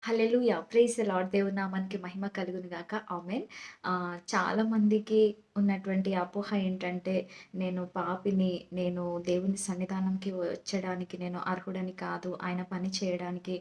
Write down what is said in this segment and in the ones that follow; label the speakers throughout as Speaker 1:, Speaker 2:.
Speaker 1: Hallelujah! Praise the lord. దేవుని నామానికి మహిమ కలుగును గాక. ఆమేన్. చాలా మందికి ఉన్నటువంటి అపోహ ఏంటంటే, నేను పాపిని, నేను దేవుని సన్నిధానంకి వచ్చడానికి నేను అర్హుడని కాదు. ఆయన పని చేయడానికి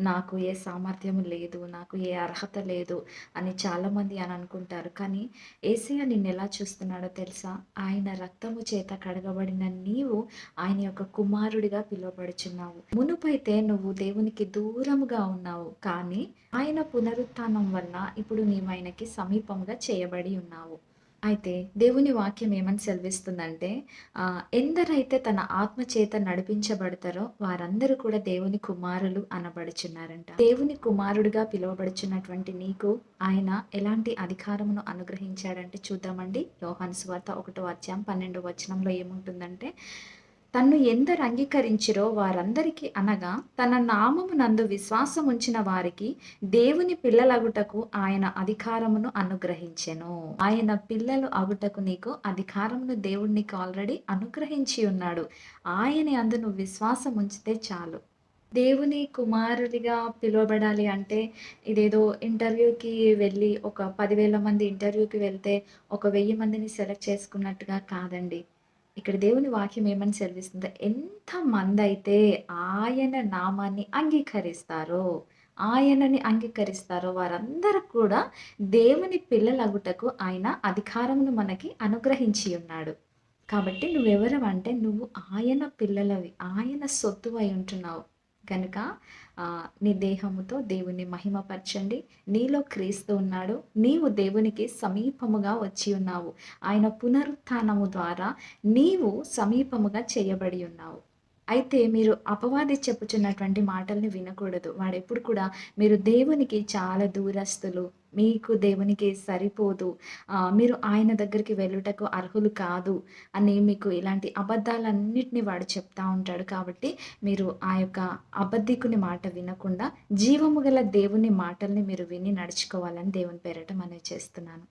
Speaker 1: నాకు ఏ సామర్థ్యము లేదు, నాకు ఏ అర్హత లేదు అని చాలామంది అని అనుకుంటారు. కానీ యేసయ్య నిన్నెలా చూస్తున్నాడో తెలుసా? ఆయన రక్తము చేత కడగబడిన నీవు ఆయన యొక్క కుమారుడిగా పిలువబడుచున్నావు. మునుపైతే నువ్వు దేవునికి దూరముగా ఉన్నావు. కానీ ఆయన పునరుత్థానం వల్ల ఇప్పుడు నీవాయనకి సమీపంగా చేయబడి ఉన్నావు. అయితే దేవుని వాక్యం ఏమని సెలవిస్తుందంటే ఎందరైతే తన ఆత్మ చేత నడిపించబడతారో వారందరూ కూడా దేవుని కుమారులు అనబడుచున్నారంట. దేవుని కుమారుడిగా పిలువబడుచున్నటువంటి నీకు ఆయన ఎలాంటి అధికారమును అనుగ్రహించాడంటే చూద్దామండి. యోహాను సువార్త 1వ అధ్యాయం 12వ వచనంలో ఏముంటుందంటే, తన్ను ఎందరు అంగీకరించిరో వారందరికీ అనగా తన నామమునందు విశ్వాసముంచిన వారికి దేవుని పిల్లలగుటకు ఆయన అధికారమును అనుగ్రహించెను. ఆయన పిల్లలు అగుటకు నీకు అధికారమును దేవుడు నీకు ఆల్రెడీ అనుగ్రహించి ఉన్నాడు. ఆయన యందు నువ్వు విశ్వాసం ఉంచితే చాలు. దేవుని కుమారుడిగా పిలువబడాలి అంటే ఇదేదో ఇంటర్వ్యూకి వెళ్ళి ఒక 10,000 మంది ఇంటర్వ్యూకి వెళ్తే ఒక 1000 మందిని సెలెక్ట్ చేసుకున్నట్టుగా కాదండి. ఇక్కడ దేవుని వాక్యం ఏమని సెలవిస్తుందో, ఎంతమందైతే ఆయన నామాన్ని అంగీకరిస్తారో, ఆయనని అంగీకరిస్తారో వారందరూ కూడా దేవుని పిల్లలగుటకు ఆయన అధికారమును మనకి అనుగ్రహించి ఉన్నాడు. కాబట్టి నువ్వెవరవంటే నువ్వు ఆయన పిల్లలవి. ఆయన సొత్తువై ఉంటున్నావు. గనుక నీ దేహముతో దేవుని మహిమపరచండి. నీలో క్రీస్తు ఉన్నాడు. నీవు దేవునికి సమీపముగా వచ్చి ఉన్నావు. ఆయన పునరుత్థానము ద్వారా నీవు సమీపముగా చేయబడి ఉన్నావు. అయితే మీరు అపవాది చెప్పుచున్నటువంటి మాటల్ని వినకూడదు. వాడెప్పుడు కూడా మీరు దేవునికి చాలా దూరస్తులు. మీకు దేవునికి సరిపోదు. మీరు ఆయన దగ్గరికి వెళ్ళుటకు అర్హులు కాదు అని మీకు ఇలాంటి అబద్ధాలన్నిటిని వాడు చెప్తా ఉంటాడు. కాబట్టి మీరు ఆ యొక్క అబద్ధికుని మాట వినకుండా జీవము గల దేవుని మాటల్ని మీరు విని నడుచుకోవాలని దేవుని పేరట మనవి చేస్తున్నాను.